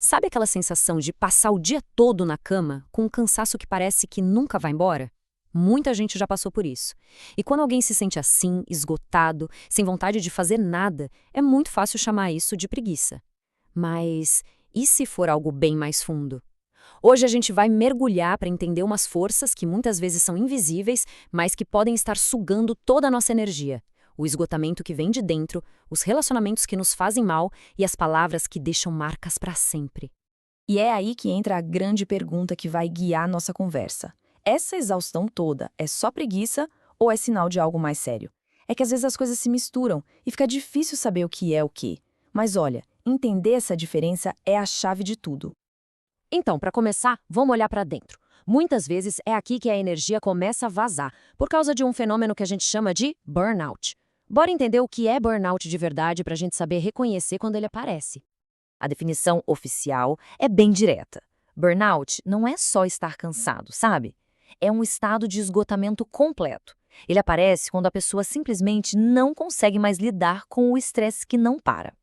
Sabe aquela sensação de passar o dia todo na cama com um cansaço que parece que nunca vai embora? Muita gente já passou por isso. E quando alguém se sente assim, esgotado, sem vontade de fazer nada, é muito fácil chamar isso de preguiça. Mas e se for algo bem mais fundo? Hoje a gente vai mergulhar para entender umas forças que muitas vezes são invisíveis, mas que podem estar sugando toda a nossa energia. O esgotamento que vem de dentro, os relacionamentos que nos fazem mal e as palavras que deixam marcas para sempre. E é aí que entra a grande pergunta que vai guiar nossa conversa. Essa exaustão toda é só preguiça ou é sinal de algo mais sério? É que às vezes as coisas se misturam e fica difícil saber o que é o quê. Mas olha, entender essa diferença é a chave de tudo. Então, para começar, vamos olhar para dentro. Muitas vezes é aqui que a energia começa a vazar, por causa de um fenômeno que a gente chama de burnout. Bora entender o que é burnout de verdade para a gente saber reconhecer quando ele aparece. A definição oficial é bem direta. Burnout não é só estar cansado, sabe? É um estado de esgotamento completo. Ele aparece quando a pessoa simplesmente não consegue mais lidar com o estresse que não para.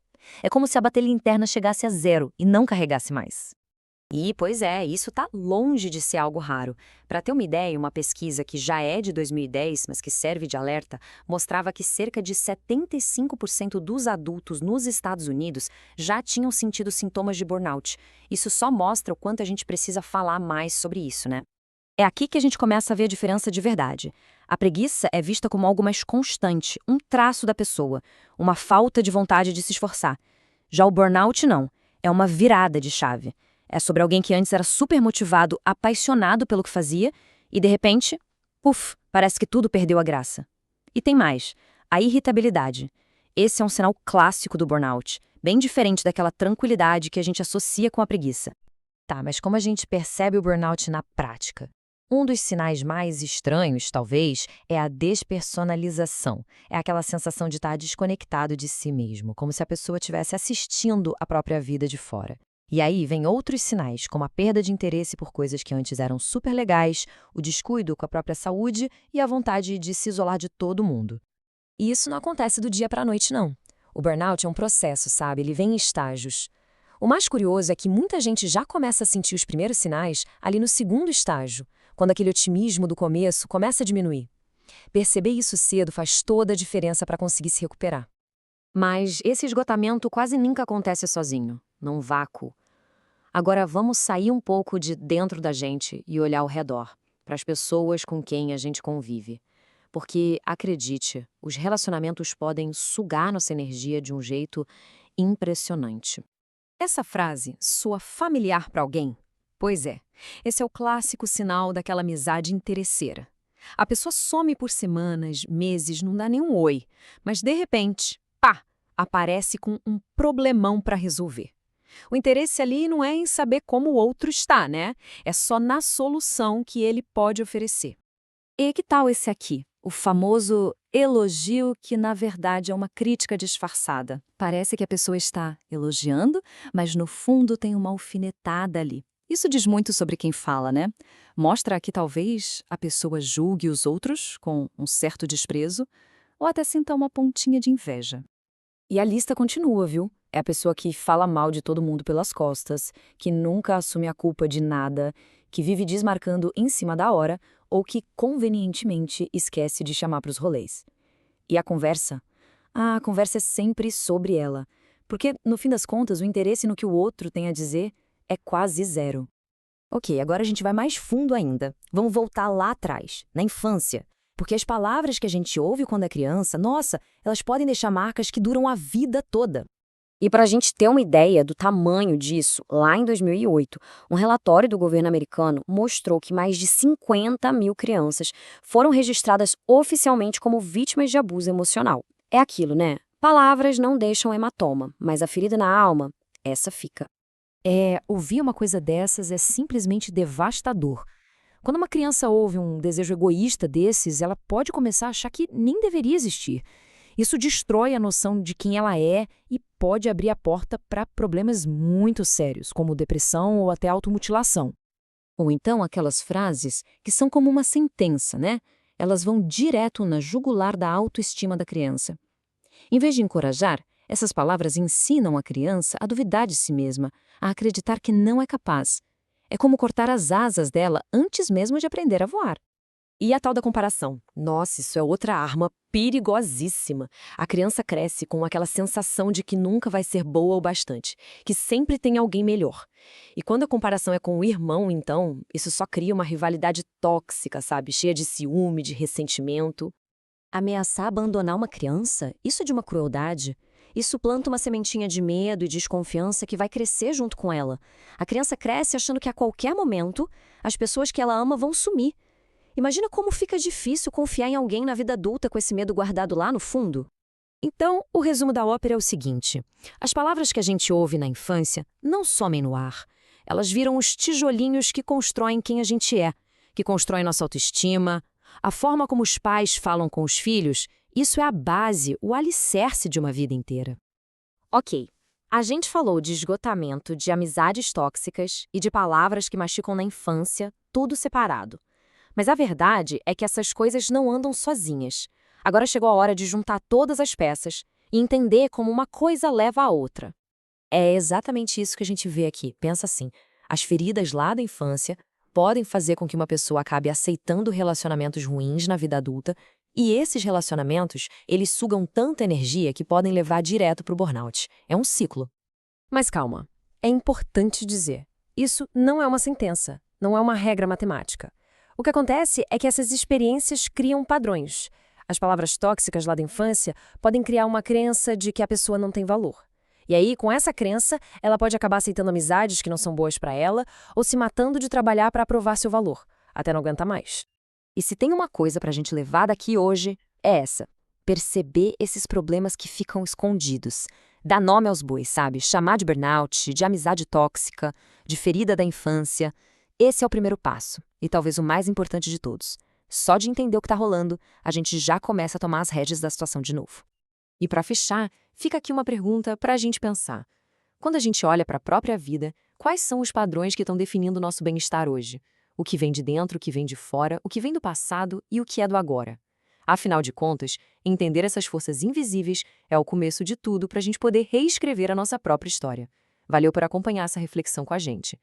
É como se a bateria interna chegasse a zero e não carregasse mais. E, pois é, isso está longe de ser algo raro. Para ter uma ideia, uma pesquisa que já é de 2010, mas que serve de alerta, mostrava que cerca de 75% dos adultos nos Estados Unidos já tinham sentido sintomas de burnout. Isso só mostra o quanto a gente precisa falar mais sobre isso, né? É aqui que a gente começa a ver a diferença de verdade. A preguiça é vista como algo mais constante, um traço da pessoa, uma falta de vontade de se esforçar. Já o burnout não, é uma virada de chave. É sobre alguém que antes era super motivado, apaixonado pelo que fazia, e de repente, puf, parece que tudo perdeu a graça. E tem mais, a irritabilidade. Esse é um sinal clássico do burnout, bem diferente daquela tranquilidade que a gente associa com a preguiça. Tá, mas como a gente percebe o burnout na prática? Um dos sinais mais estranhos, talvez, é a despersonalização. É aquela sensação de estar desconectado de si mesmo, como se a pessoa estivesse assistindo a própria vida de fora. E aí vem outros sinais, como a perda de interesse por coisas que antes eram super legais, o descuido com a própria saúde e a vontade de se isolar de todo mundo. E isso não acontece do dia para a noite, não. O burnout é um processo, sabe? Ele vem em estágios. O mais curioso é que muita gente já começa a sentir os primeiros sinais ali no segundo estágio, quando aquele otimismo do começo começa a diminuir. Perceber isso cedo faz toda a diferença para conseguir se recuperar. Mas esse esgotamento quase nunca acontece sozinho, num vácuo. Agora vamos sair um pouco de dentro da gente e olhar ao redor, para as pessoas com quem a gente convive. Porque, acredite, os relacionamentos podem sugar nossa energia de um jeito impressionante. Essa frase soa familiar para alguém? Pois é, esse é o clássico sinal daquela amizade interesseira. A pessoa some por semanas, meses, não dá nenhum oi, mas de repente, pá, aparece com um problemão para resolver. O interesse ali não é em saber como o outro está, né? É só na solução que ele pode oferecer. E que tal esse aqui? O famoso elogio que, na verdade, é uma crítica disfarçada. Parece que a pessoa está elogiando, mas no fundo tem uma alfinetada ali. Isso diz muito sobre quem fala, né? Mostra que talvez a pessoa julgue os outros com um certo desprezo ou até sinta uma pontinha de inveja. E a lista continua, viu? É a pessoa que fala mal de todo mundo pelas costas, que nunca assume a culpa de nada, que vive desmarcando em cima da hora ou que convenientemente esquece de chamar para os rolês. E a conversa? A conversa é sempre sobre ela, porque, no fim das contas, o interesse no que o outro tem a dizer é quase zero. Ok, agora a gente vai mais fundo ainda. Vamos voltar lá atrás, na infância. Porque as palavras que a gente ouve quando é criança, nossa, elas podem deixar marcas que duram a vida toda. E para a gente ter uma ideia do tamanho disso, lá em 2008, um relatório do governo americano mostrou que mais de 50 mil crianças foram registradas oficialmente como vítimas de abuso emocional. É aquilo, né? Palavras não deixam hematoma, mas a ferida na alma, essa fica. Ouvir uma coisa dessas é simplesmente devastador. Quando uma criança ouve um desejo egoísta desses, ela pode começar a achar que nem deveria existir. Isso destrói a noção de quem ela é e pode abrir a porta para problemas muito sérios, como depressão ou até automutilação. Ou então aquelas frases que são como uma sentença, né? Elas vão direto na jugular da autoestima da criança. Em vez de encorajar, Essas palavras ensinam a criança a duvidar de si mesma, a acreditar que não é capaz. É como cortar as asas dela antes mesmo de aprender a voar. E a tal da comparação? Nossa, isso é outra arma perigosíssima. A criança cresce com aquela sensação de que nunca vai ser boa o bastante, que sempre tem alguém melhor. E quando a comparação é com o irmão, então, isso só cria uma rivalidade tóxica, sabe? Cheia de ciúme, de ressentimento. Ameaçar abandonar uma criança? Isso é de uma crueldade. Isso planta uma sementinha de medo e desconfiança que vai crescer junto com ela. A criança cresce achando que a qualquer momento as pessoas que ela ama vão sumir. Imagina como fica difícil confiar em alguém na vida adulta com esse medo guardado lá no fundo. Então, o resumo da ópera é o seguinte: as palavras que a gente ouve na infância não somem no ar. Elas viram os tijolinhos que constroem quem a gente é, que constroem nossa autoestima. A forma como os pais falam com os filhos, isso é a base, o alicerce de uma vida inteira. Ok, a gente falou de esgotamento, de amizades tóxicas e de palavras que machucam na infância, tudo separado. Mas a verdade é que essas coisas não andam sozinhas. Agora chegou a hora de juntar todas as peças e entender como uma coisa leva à outra. É exatamente isso que a gente vê aqui. Pensa assim, as feridas lá da infância podem fazer com que uma pessoa acabe aceitando relacionamentos ruins na vida adulta, e esses relacionamentos, eles sugam tanta energia que podem levar direto para o burnout. É um ciclo. Mas calma, é importante dizer, isso não é uma sentença, não é uma regra matemática. O que acontece é que essas experiências criam padrões. As palavras tóxicas lá da infância podem criar uma crença de que a pessoa não tem valor. E aí, com essa crença, ela pode acabar aceitando amizades que não são boas para ela ou se matando de trabalhar para provar seu valor, até não aguentar mais. E se tem uma coisa para a gente levar daqui hoje, é essa: perceber esses problemas que ficam escondidos. Dar nome aos bois, sabe? Chamar de burnout, de amizade tóxica, de ferida da infância. Esse é o primeiro passo, e talvez o mais importante de todos. Só de entender o que está rolando, a gente já começa a tomar as rédeas da situação de novo. E para fechar, fica aqui uma pergunta para a gente pensar. Quando a gente olha para a própria vida, quais são os padrões que estão definindo o nosso bem-estar hoje? O que vem de dentro, o que vem de fora, o que vem do passado e o que é do agora? Afinal de contas, entender essas forças invisíveis é o começo de tudo para a gente poder reescrever a nossa própria história. Valeu por acompanhar essa reflexão com a gente.